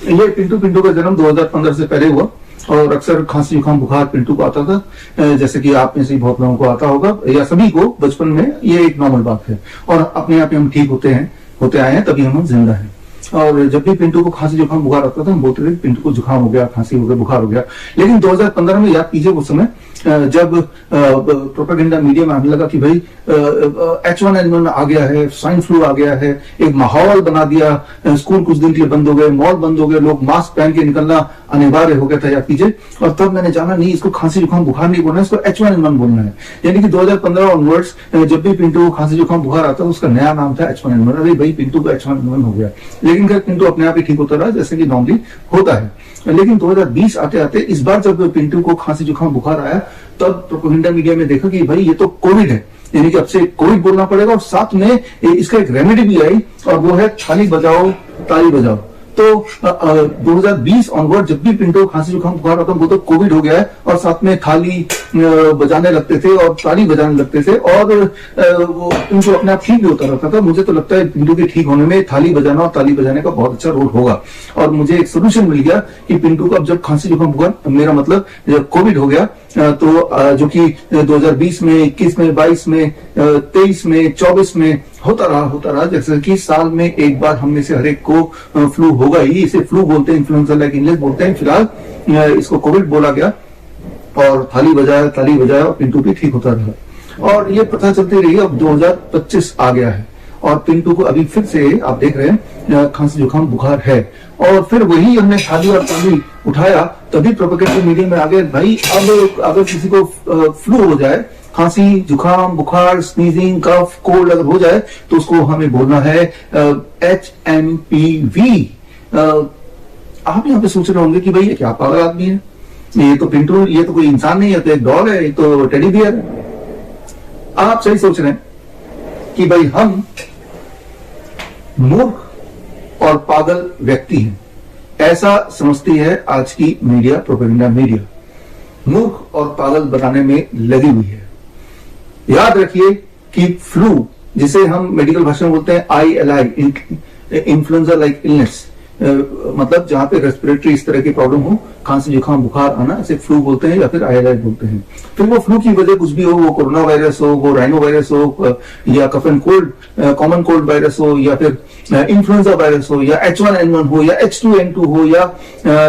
ये पिंटू का जन्म 2015 से पहले हुआ और अक्सर खांसी जुकाम बुखार पिंटू को आता था, जैसे कि आप में से बहुत लोगों को आता होगा या सभी को बचपन में, ये एक नॉर्मल बात है और अपने आप ही हम ठीक होते आए हैं, तभी हम जिंदा हैं। और जब भी पिंटू को खांसी जुकाम बुखार आता था हम बोलते थे पिंटू को जुकाम हो गया, खांसी हो गया, बुखार हो गया। लेकिन 2015 में याद कीजिए उस समय जब प्रोपेगेंडा मीडिया में आने लगा कि भाई H1N1 आ गया है, स्वाइन फ्लू आ गया है, एक माहौल बना दिया, स्कूल कुछ दिन के लिए बंद हो गए, मॉल बंद हो गए, लोग मास्क पहन के निकलना अनिवार्य हो गया था, याद कीजिए। और तब मैंने जाना नहीं, इसको खांसी जुकाम बुखार नहीं बोलना है, इसको H1N1 बोलना है। यानी कि 2015 ऑनवर्ड्स जब भी पिंटू को खांसी जुकाम बुखार आता था उसका नया नाम था H1N1। अरे भाई पिंटू को H1N1 हो गया, लेकिन फिर पिंटू अपने आप ही ठीक होता रहा जैसे कि नॉर्मली होता है। लेकिन 2020 आते आते इस बार जब पिंटू को खांसी जुकाम बुखार आया तब प्रोपेगेंडा मीडिया में देखा कि भाई ये तो कोविड है, यानी कि अब से कोविड बोलना पड़ेगा, और साथ में इसका एक रेमेडी भी आई और वो है थाली बजाओ ताली बजाओ। तो 2020 ऑनवर्ड जब भी पिंटू खांसी जुकाम बुखार आता वो तो कोविड हो गया है और साथ में थाली बजाने लगते थे और ताली बजाने लगते थे और वो पिंटू अपने आप ठीक भी होता रहता था। मुझे तो लगता है पिंटू के ठीक होने में थाली बजाना और ताली बजाने का बहुत अच्छा रोल होगा। और मुझे एक सोल्यूशन मिल गया कि पिंटू को अब जब खांसी जुकाम बुखार, मेरा मतलब जब कोविड हो गया तो जो कि 2020 में, 21 में, 22 में, 23 में, 24 में होता रहा, जैसे कि साल में एक बार हम में से हर एक को फ्लू होगा ही। इसे फ्लू बोलते हैं, इन्फ्लुएंजा लाइक इलनेस बोलते हैं। फिलहाल इसको कोविड बोला गया और ताली बजाया और पिंटू भी ठीक होता रहा। और ये पता चलती रही, अब 2025 आ गया है और पिंटू को अभी फिर से आप देख रहे हैं खांसी जुकाम बुखार है। और फिर वही हमने थाली और ताली उठाया, तभी प्रोपेगेंडा मीडिया में आ गए भाई अब अगर किसी को फ्लू हो जाए, खांसी जुकाम बुखार, स्नीजिंग, कफ, कोल्ड अगर हो जाए तो उसको हमें बोलना है HMPV। आप यहाँ पे सोच रहे होंगे कि भाई ये क्या पागल आदमी है, ये तो पिंटू, ये तो कोई इंसान नहीं है, तो एक डॉग है, ये तो टेडी बियर है। आप सही सोच रहे हैं कि भाई हम मूर्ख और पागल व्यक्ति हैं, ऐसा समझती है आज की मीडिया, प्रोपेगेंडा मीडिया मूर्ख और पागल बनाने में लगी हुई है। याद रखिए कि फ्लू, जिसे हम मेडिकल भाषा में बोलते हैं ILI, इन्फ्लुएंजा लाइक इलनेस, मतलब जहां पे रेस्पिरेटरी इस तरह की प्रॉब्लम हो, खांसी जुकाम बुखार आना, इसे फ्लू बोलते हैं या फिर ILI बोलते हैं। फिर वो फ्लू की वजह कुछ भी हो, वो कोरोना वायरस हो, वो राइनो वायरस हो, या cough and cold, common cold virus हो, या फिर इन्फ्लुएंजा वायरस हो, या H1N1 हो, या H2N2 हो, या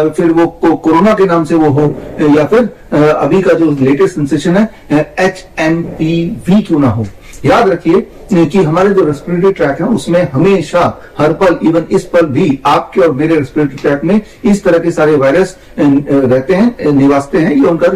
फिर वो कोरोना के नाम से वो हो, या फिर अभी का जो लेटेस्ट सेंसेशन है HMPV क्यों ना हो। याद रखिए कि हमारे जो रेस्पिरेटरी ट्रैक है उसमें हमेशा हर पल, इवन इस पल भी आपके और मेरे रेस्पिरेटरी ट्रैक में इस तरह के सारे वायरस रहते हैं, निवासते हैं, ये उनका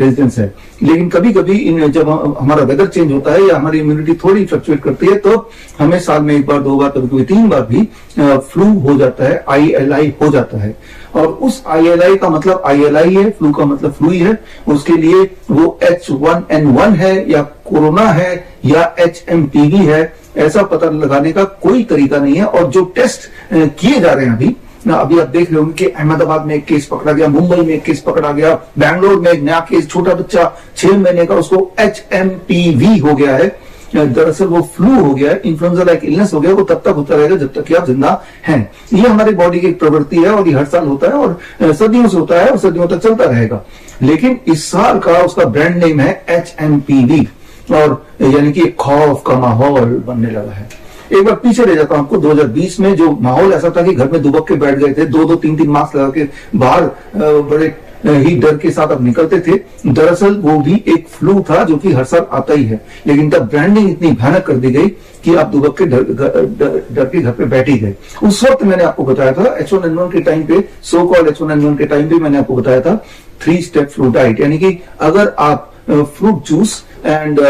रेजिडेंस है। लेकिन कभी कभी जब हमारा वेदर चेंज होता है या हमारी इम्यूनिटी थोड़ी फ्लक्चुएट करती है तो हमें साल में एक बार, दो बार, कभी कभी 3 बार भी फ्लू हो जाता है, ILI हो जाता है। और उस ILI का मतलब ILI है, फ्लू का मतलब फ्लू ही है। उसके लिए वो H1N1 है या कोरोना है या HMPV है, ऐसा पता लगाने का कोई तरीका नहीं है। और जो टेस्ट किए जा रहे हैं अभी आप देख रहे होंगे कि अहमदाबाद में एक केस पकड़ा गया, मुंबई में एक केस पकड़ा गया, बैंगलोर में एक नया केस, छोटा बच्चा 6 महीने का, उसको HMPV हो गया है। दरअसल वो फ्लू हो गया है, इन्फ्लुएंजा लाइक इलनेस हो गया, वो तब तक होता रहेगा जब तक कि आप जिंदा हैं। ये हमारी बॉडी की एक प्रवृत्ति है और ये हर साल होता है और सदियों से होता है और सदियों तक चलता रहेगा। लेकिन इस साल का उसका ब्रांड नेम है HMPV, और यानी कि खौफ का माहौल बनने लगा है। एक बार पीछे ले जाता हूं आपको, 2020 में जो माहौल ऐसा था कि घर में दुबक के बैठ गए थे, 2-2, 3-3 मास्क लगा के बाहर बड़े ही डर के साथ अब निकलते थे। दरअसल वो भी एक फ्लू था जो कि हर साल आता ही है, लेकिन तब ब्रांडिंग इतनी भयानक कर दी गई कि आप दुबक के डर के घर पे बैठ ही गए। उस वक्त मैंने आपको बताया था H1N1 के टाइम पे, सो कॉल्ड H1N1 के टाइम पे मैंने आपको बताया था 3 स्टेप फ्लू डाइट, यानी कि अगर आप fruit juice and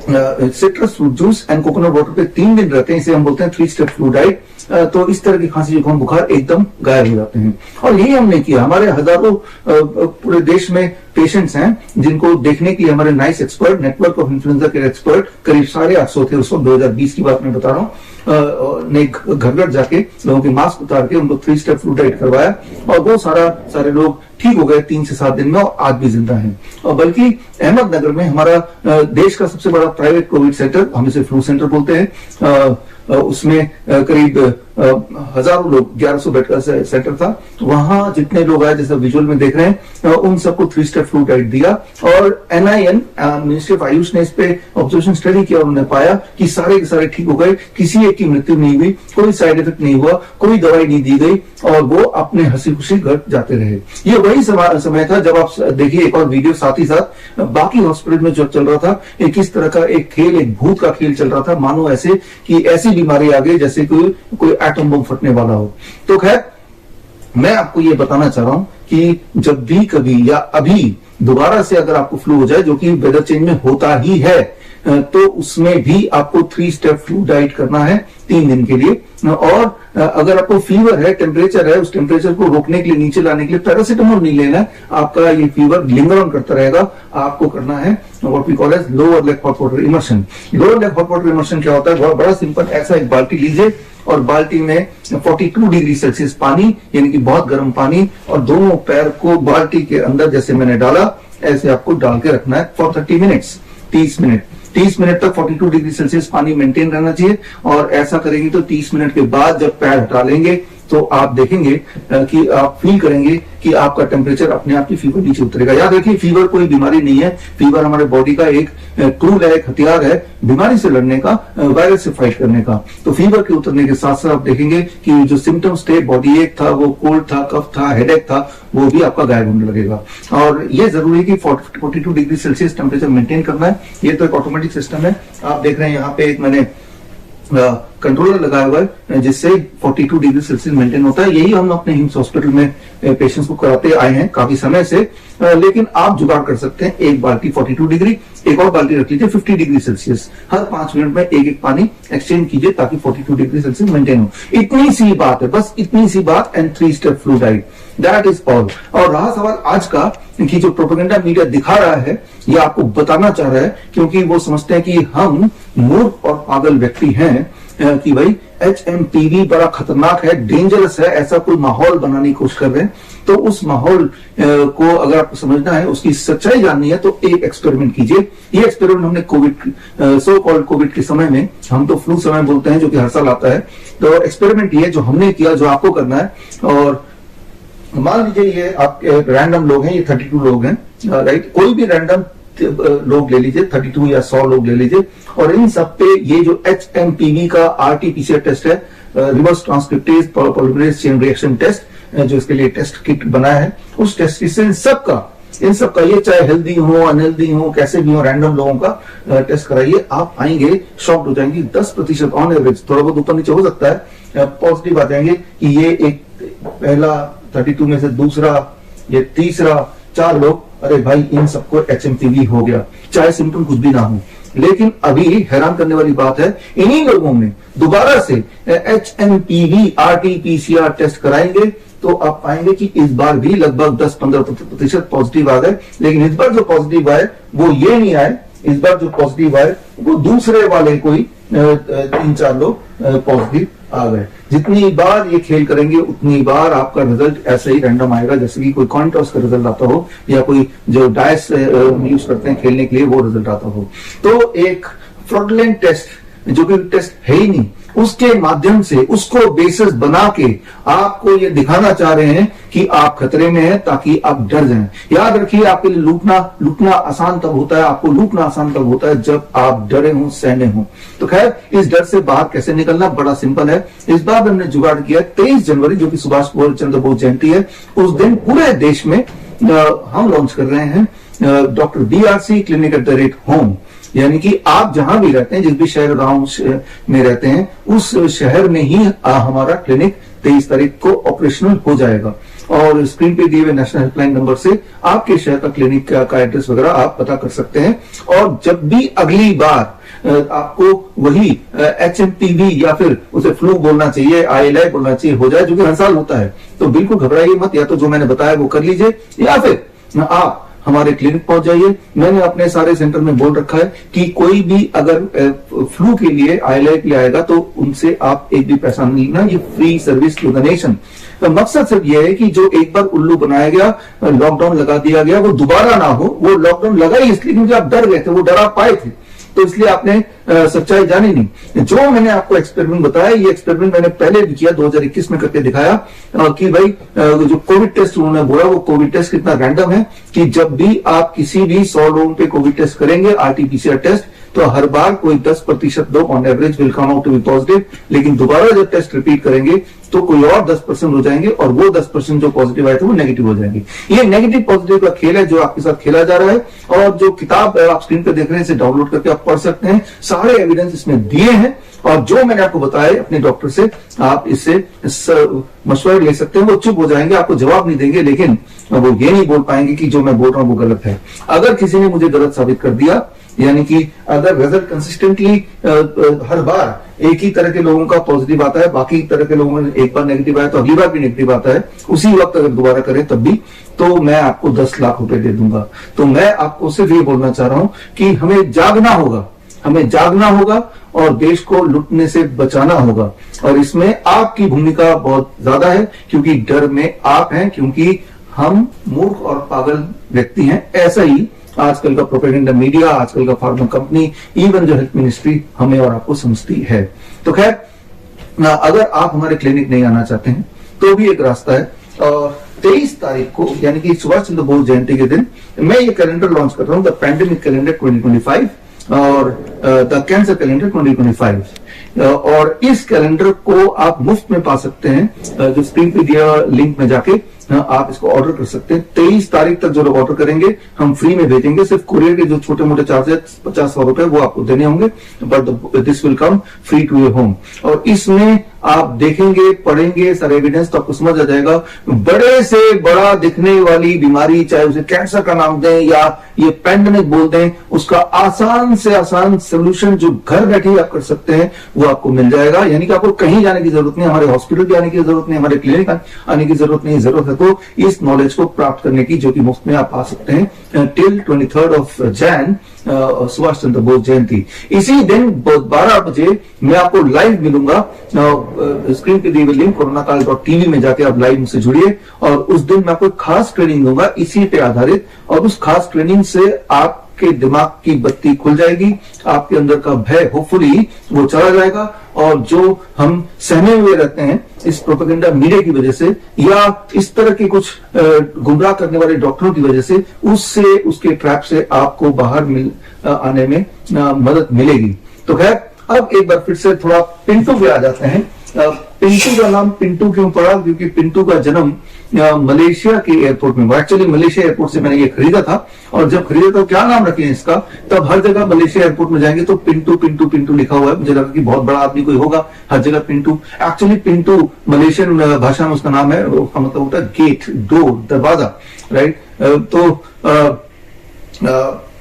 citrus fruit juice and coconut water पे 3 दिन रहते हैं, इसे हम बोलते हैं 3 स्टेप फ्लू डाइट, तो इस तरह की खांसी जुकाम बुखार एकदम गायब हो जाते हैं। और यही हमने किया। हमारे हजारों पूरे देश में पेशेंट्स हैं जिनको देखने की हमारे nice expert, network of influenza के एक्सपर्ट, करीब 850 थे उस वक्त, 2020 की बात मैं बता रहा हूँ, ने घर घर जाके लोगों के मास्क उतार के उनको 3 स्टेप फ्लू डाइट करवाया और बहुत सारे लोग ठीक हो गए 3 से 7 दिन में और आज भी जिंदा हैं। और बल्कि अहमदनगर में हमारा देश का सबसे बड़ा प्राइवेट कोविड सेंटर, हम इसे फ्लू सेंटर बोलते हैं, उसमें करीब हजारों लोग, 1100 बेड का सेंटर था। वहां जितने लोग आए, जैसे विजुअल में देख रहे हैं, उन सबको 3 स्टेप फ्लू डाइट दिया। और NIN, मिनिस्ट्री ऑफ आयुष ने इस पे ऑब्जर्वेशन स्टडी किया और उन्होंने पाया कि सारे के सारे ठीक हो गए, किसी एक की मृत्यु नहीं हुई, कोई साइड इफेक्ट नहीं हुआ, कोई दवाई नहीं दी गई और वो अपने हंसी खुशी घर जाते रहे। ये वही समय था जब आप देखिए एक और वीडियो साथ ही साथ बाकी हॉस्पिटल में जो चल रहा था, किस तरह का एक खेल, एक भूत का खेल चल रहा था, मानो ऐसे कि ऐसी बीमारी आ गई जैसे कोई एटम बम फटने वाला हो। तो खैर, मैं आपको ये बताना चाह रहा हूं कि जब भी कभी या अभी दोबारा से अगर आपको फ्लू हो जाए, जो कि वेदर चेंज में होता ही है, तो उसमें भी आपको 3 स्टेप फ्लू डाइट करना है 3 दिन के लिए। और अगर आपको फीवर है, टेम्परेचर है, उस टेम्परेचर को रोकने के लिए, नीचे लाने के लिए पैरासिटामोल नहीं लेना है। आपका ये फीवर लिंगर ऑन करता रहेगा। आपको करना है what we call as lower leg hot water immersion. Lower leg hot water immersion क्या होता है? बहुत बड़ा सिंपल, ऐसा एक बाल्टी लीजिए और बाल्टी में 42 डिग्री सेल्सियस पानी, यानी कि बहुत गर्म पानी, और दोनों पैर को बाल्टी के अंदर जैसे मैंने डाला ऐसे आपको डाल के रखना है फॉर 30 मिनट्स, 30 मिनट तक 42 डिग्री सेल्सियस पानी मेंटेन रहना चाहिए। और ऐसा करेंगे तो 30 मिनट के बाद जब पैर हटा लेंगे तो आप देखेंगे कि आप फील करेंगे कि आपका टेम्परेचर अपने आप ही फीवर नीचे उतरेगा। याद रखिए, फीवर कोई बीमारी नहीं है। फीवर हमारे बॉडी का एक टूल है, एक हथियार है बीमारी से लड़ने का, वायरस से फाइट करने का। तो फीवर के उतरने के साथ साथ आप देखेंगे कि जो सिम्टम्स थे, बॉडी एक था, वो कोल्ड था, कफ था, हेडेक था, वो भी आपका गायब होने लगेगा। और ये जरूरी है कि 42 डिग्री सेल्सियस टेम्परेचर मेंटेन करना है। ये तो एक ऑटोमेटिक सिस्टम है। आप देख रहे हैं यहाँ पे एक मैंने कंट्रोलर लगाया हुआ है जिससे 42 डिग्री सेल्सियस मेंटेन होता है। यही हम अपने हिम्स हॉस्पिटल में पेशेंट्स को कराते आए हैं काफी समय से। लेकिन आप जुगाड़ कर सकते हैं, एक बाल्टी 42 डिग्री, एक और बाल्टी रख लीजिए 50 डिग्री सेल्सियस। हर 5 मिनट में एक पानी एक्सचेंज कीजिए ताकि 42 डिग्री सेल्सियस मेंटेन हो। इतनी सी बात है, बस इतनी सी बात। And 3 step flu diet, that is all. और रहा सवाल आज का कि जो प्रोपेगेंडा मीडिया दिखा रहा है, ये आपको बताना चाह रहा है, क्योंकि वो समझते हैं कि हम मूर्ख और पागल व्यक्ति हैं, कि भाई HMPV बड़ा खतरनाक है, डेंजरस है, ऐसा कोई माहौल बनाने की कोशिश कर रहे हैं। तो उस माहौल को अगर आपको समझना है, उसकी सच्चाई जाननी है, तो एक एक्सपेरिमेंट कीजिए। ये एक्सपेरिमेंट हमने कोविड, सो कॉल्ड कोविड के समय में, हम तो फ्लू समय बोलते हैं जो कि हर साल आता है, तो एक्सपेरिमेंट ये जो हमने किया, जो आपको करना है। और मान लीजिए ये आप रैंडम लोग हैं, ये 32 लोग हैं, राइट? कोई भी रैंडम लोग ले लीजिए, 32 या 100 लोग ले लीजिए, और इन सब पे ये जो HMPV का RT-PCR टेस्ट है, reverse transcriptase polymerase chain reaction test, जो इसके लिए टेस्ट किट बनाया है, उस टेस्ट किट से इन सबका ये चाहे हेल्दी हो, अनहेल्दी हो, कैसे भी हो, रैंडम लोगों का टेस्ट कराइए। आप आएंगे, शॉक्ड हो जाएंगे। 10% ऑन एवरेज, थोड़ा बहुत ऊपर नीचे हो सकता है, पॉजिटिव आ जाएंगे कि ये एक पहला 32 में से दूसरा, ये तीसरा, 4 लोग, अरे भाई इन सबको HMPV हो गया, चाहे सिम्टम कुछ भी ना हो। लेकिन अभी हैरान करने वाली बात है, इन्हीं लोगों में दोबारा से HMPV RT-PCR टेस्ट कराएंगे तो आप पाएंगे कि इस बार भी लगभग 10-15% पॉजिटिव आ गए। लेकिन इस बार जो पॉजिटिव आए वो ये नहीं आए, इस बार जो पॉजिटिव आए वो दूसरे वाले कोई 3-4 लोग पॉजिटिव आ गए। जितनी बार ये खेल करेंगे उतनी बार आपका रिजल्ट ऐसे ही रैंडम आएगा, जैसे कि कोई कॉइन टॉस का रिजल्ट आता हो या कोई जो डायस यूज करते हैं खेलने के लिए वो रिजल्ट आता हो। तो एक फ्रॉडलेंट टेस्ट, जो कि टेस्ट है ही नहीं, उसके माध्यम से उसको बेसिस बना के आपको ये दिखाना चाह रहे हैं कि आप खतरे में हैं, ताकि आप डर जाएं। याद रखिए, आपके लिए लूटना आसान तब होता है, आपको लूटना आसान तब होता है जब आप डरे हों, सहने हों। तो खैर, इस डर से बाहर कैसे निकलना, बड़ा सिंपल है। इस बार हमने जुगाड़ किया 23 जनवरी, जो कि सुभाष चंद्र बोस जयंती है, उस दिन पूरे देश में हम लॉन्च कर रहे हैं doctor BRC clinic at the rate home. यानी कि आप जहां भी रहते हैं, जिस भी शहर गांव में रहते हैं, उस शहर में ही हमारा क्लिनिक 23 तारीख को ऑपरेशनल हो जाएगा। और स्क्रीन पे दिए हुए नेशनल हेल्पलाइन नंबर से आपके शहर का क्लिनिक का एड्रेस वगैरह आप पता कर सकते हैं। और जब भी अगली बार आपको वही HMPV या फिर उसे फ्लू बोलना चाहिए, ILI बोलना चाहिए हो जाए, जो कि हर साल होता है, तो बिल्कुल घबराइए मत। या तो जो मैंने बताया वो कर लीजिए, या फिर आप हमारे क्लिनिक पहुंच जाइए। मैंने अपने सारे सेंटर में बोल रखा है कि कोई भी अगर फ्लू के लिए आईएलआई के लिए आएगा तो उनसे आप एक भी पैसा नहीं लेना, ये free service to the nation. तो मकसद सिर्फ ये है कि जो एक बार उल्लू बनाया गया, लॉकडाउन लगा दिया गया, वो दोबारा ना हो। वो लॉकडाउन लगा ही इसलिए क्योंकि आप डर गए थे, वो डर आप पाए थे, तो इसलिए आपने सच्चाई जानी नहीं। जो मैंने आपको एक्सपेरिमेंट बताया, ये एक्सपेरिमेंट मैंने पहले भी किया, 2021 में करके दिखाया कि भाई जो कोविड टेस्ट उन्होंने बोला, वो कोविड टेस्ट कितना रैंडम है कि जब भी आप किसी भी 100 लोगों पे कोविड टेस्ट करेंगे, आरटीपीसीआर टेस्ट, तो हर बार कोई 10% लोग on average will come out to be positive, लेकिन दोबारा जब टेस्ट रिपीट करेंगे तो कोई और 10% हो जाएंगे और वो 10% जो पॉजिटिव आए थे वो नेगेटिव हो जाएंगे। ये नेगेटिव पॉजिटिव का खेल है जो आपके साथ खेला जा रहा है, और जो किताब आप स्क्रीन पर देख रहे हैं इसे डाउनलोड करके आप पढ़ सकते हैं। सारे एविडेंस इसमें दिए हैं, और जो मैंने आपको बताया अपने डॉक्टर से आप इससे मशवरा ले सकते हैं। वो चुप हो जाएंगे, आपको जवाब नहीं देंगे, लेकिन वो ये नहीं बोल पाएंगे कि जो मैं बोल रहा हूं वो गलत है। अगर किसी ने मुझे गलत साबित कर दिया, यानी कि अगर रिजल्ट कंसिस्टेंटली हर बार एक ही तरह के लोगों का पॉजिटिव आता है, बाकी तरह के लोगों में एक बार नेगेटिव आया तो अगली बार भी नेगेटिव आता है, उसी वक्त अगर दोबारा करें तब भी, तो मैं आपको 10 लाख रुपए दे दूंगा। तो मैं आपको सिर्फ ये बोलना चाह रहा हूं कि हमें जागना होगा, हमें जागना होगा और देश को लुटने से बचाना होगा। और इसमें आपकी भूमिका बहुत ज्यादा है, क्योंकि डर में आप हैं, क्योंकि हम मूर्ख और पागल व्यक्ति हैं। ऐसा ही आजकल का प्रोपेगेंडा मीडिया, आजकल का फार्मा कंपनी, इवन जो हेल्थ मिनिस्ट्री हमें और आपको समझती है। तो खैर, अगर आप हमारे क्लिनिक नहीं आना चाहते हैं तो भी एक रास्ता है। और 23 तारीख को, यानी कि सुभाष चंद्र बोस जयंती के दिन, मैं ये कैलेंडर लॉन्च कर रहा हूं, द पैंडेमिक कैलेंडर 2025 और द कैंसर कैलेंडर 2025। और इस कैलेंडर को आप मुफ्त में पा सकते हैं, जो स्क्रीन पे दिया लिंक में जाके आप इसको ऑर्डर कर सकते हैं। 23 तारीख तक जो लोग ऑर्डर करेंगे हम फ्री में भेजेंगे। सिर्फ कुरियर के जो छोटे मोटे चार्जेस 50-100 रुपए वो आपको देने होंगे, but this will come free to your home. और इसमें आप देखेंगे, पढ़ेंगे सारे एविडेंस, तो आपको समझ आ जाएगा बड़े से बड़ा दिखने वाली बीमारी, चाहे उसे कैंसर का नाम दें या ये पैंडेमिक बोल दें, उसका आसान से आसान सोल्यूशन जो घर बैठे आप कर सकते हैं वो आपको मिल जाएगा। यानी कि आपको कहीं जाने की जरूरत नहीं, हमारे हॉस्पिटल भी आने की जरूरत नहीं, हमारे क्लिनिक आने की जरूरत नहीं। जरूरत है तो इस नॉलेज को प्राप्त करने की, जो कि मुफ्त में आप पा सकते हैं टिल 23 जनवरी, सुभाष चंद्र बोस जयंती। इसी दिन 12 बजे मैं आपको लाइव मिलूंगा, स्क्रीन पे दी हुई लिंक coronakaal.tv में जाके आप लाइव मुझसे जुड़िए, और उस दिन मैं आपको खास ट्रेनिंग दूंगा इसी पे आधारित, और उस खास ट्रेनिंग से आपके दिमाग की बत्ती खुल जाएगी, आपके अंदर का भय होपफुली वो चला जाएगा, और जो हम सहमे हुए रहते हैं इस प्रोपेगेंडा मीडिया की वजह से या इस तरह के कुछ गुमराह करने वाले डॉक्टरों की वजह से, उससे, उसके ट्रैप से आपको बाहर आने में मदद मिलेगी। तो खैर, अब एक बार फिर से थोड़ा पिंटू पे आ जाते हैं। पिंटू का नाम पिंटू क्यों पड़ा? क्योंकि पिंटू का जन्म मलेशिया के एयरपोर्ट में। एक्चुअली मलेशिया एयरपोर्ट से मैंने ये खरीदा था, और जब खरीदा तो क्या नाम रखे इसका, तब हर जगह मलेशिया एयरपोर्ट में जाएंगे तो पिंटू पिंटू पिंटू लिखा हुआ है। मुझे लगा कि बहुत बड़ा आदमी कोई होगा, हर जगह पिंटू। एक्चुअली पिंटू मलेशियन भाषा में उसका नाम है, उसका मतलब होता है गेट, डोर, दरवाजा, राइट। तो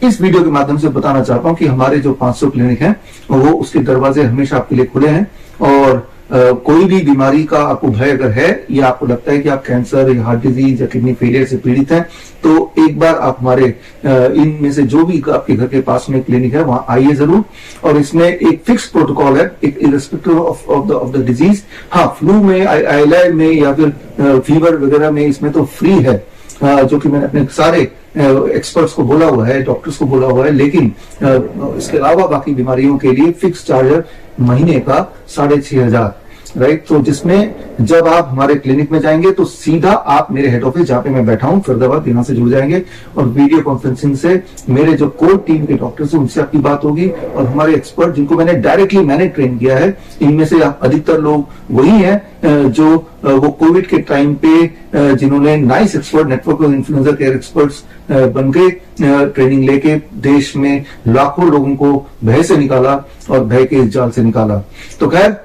इस वीडियो के माध्यम से बताना चाहता हूं कि हमारे जो 500 क्लिनिक हैं वो उसके दरवाजे हमेशा आपके लिए खुले हैं, और कोई भी बीमारी का आपको भय अगर है, या आपको लगता है कि आप कैंसर या हार्ट डिजीज या किडनी फेलियर से पीड़ित हैं, तो एक बार आप हमारे इनमें से जो भी आपके घर के पास में क्लिनिक है वहां आइए जरूर। और इसमें एक फिक्स प्रोटोकॉल है, एक इरेस्पेक्टिव ऑफ द डिजीज। हाँ, फ्लू में, आईएलआई में या फिर फीवर वगैरह में इसमें तो फ्री है, जो कि मैंने अपने सारे एक्सपर्ट्स को बोला हुआ है, डॉक्टर्स को बोला हुआ है। लेकिन इसके अलावा बाकी बीमारियों के लिए फिक्स चार्ज है महीने का 6,500, राइट। तो जिसमें जब आप हमारे क्लिनिक में जाएंगे तो सीधा आप मेरे हेड ऑफिस, जहां पे मैं बैठा हूं फरीदाबाद, यहां से जुड़ जाएंगे, और वीडियो कॉन्फ्रेंसिंग से मेरे जो कोर टीम के डॉक्टर्स हैं उनसे आपकी बात होगी, और हमारे एक्सपर्ट जिनको मैंने डायरेक्टली ट्रेन किया है, इनमें से अधिकतर लोग वही हैं जो वो कोविड के टाइम पे जिन्होंने nice expert, network of influencer care experts बन के ट्रेनिंग लेके देश में लाखों लोगों को भय से निकाला और भय के इस जाल से निकाला। तो खैर,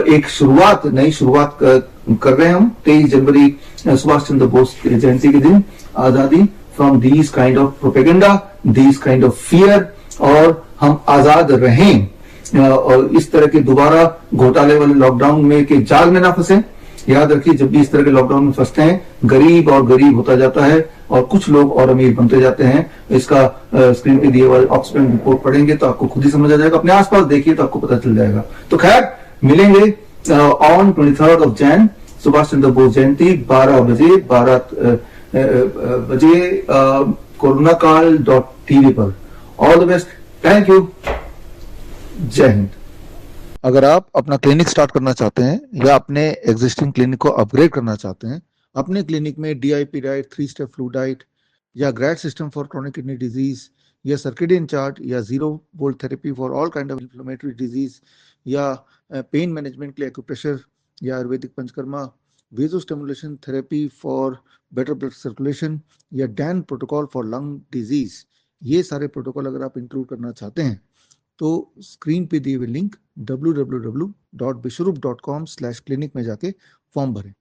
एक शुरुआत, नई शुरुआत कर रहे हैं हम 23 जनवरी सुभाष चंद्र बोस जयंती के दिन, आजादी from these kind of propaganda, these kind of fear, और हम आजाद रहें, और इस तरह के दोबारा घोटाले वाले लॉकडाउन में के जाल में ना फंसे, याद रखिए, जब भी इस तरह के लॉकडाउन में फंसते हैं, गरीब और गरीब होता जाता है और कुछ लोग और अमीर बनते जाते हैं। इसका स्क्रीन पे दिए हुए ऑक्सफैम रिपोर्ट पढ़ेंगे तो आपको खुद ही समझ आ जाएगा, अपने आसपास देखिए तो आपको पता चल जाएगा। तो खैर, मिलेंगे on 23rd of Jan, Subhash Chandra Bose Jayanti, 12 बजे कोरोनाकाल.tv पर। All the best, thank you, जय हिंद। अगर आप अपना क्लिनिक स्टार्ट करना चाहते हैं या अपने एग्जिस्टिंग क्लिनिक को अपग्रेड करना चाहते हैं, अपने क्लिनिक में DIP diet, 3 step flu diet या grad system for chronic kidney disease या सर्केडियन चार्ट या zero volt therapy for all kind of inflammatory disease या पेन मैनेजमेंट के लिए एक्यूप्रेशर या Ayurvedic Panchakarma, vago stimulation therapy for better blood circulation या Dan protocol for lung disease, ये सारे protocol अगर आप इंक्लूड करना चाहते हैं तो स्क्रीन पे दिए हुए लिंक www.bishrup.com/clinic में जाके फॉर्म भरें।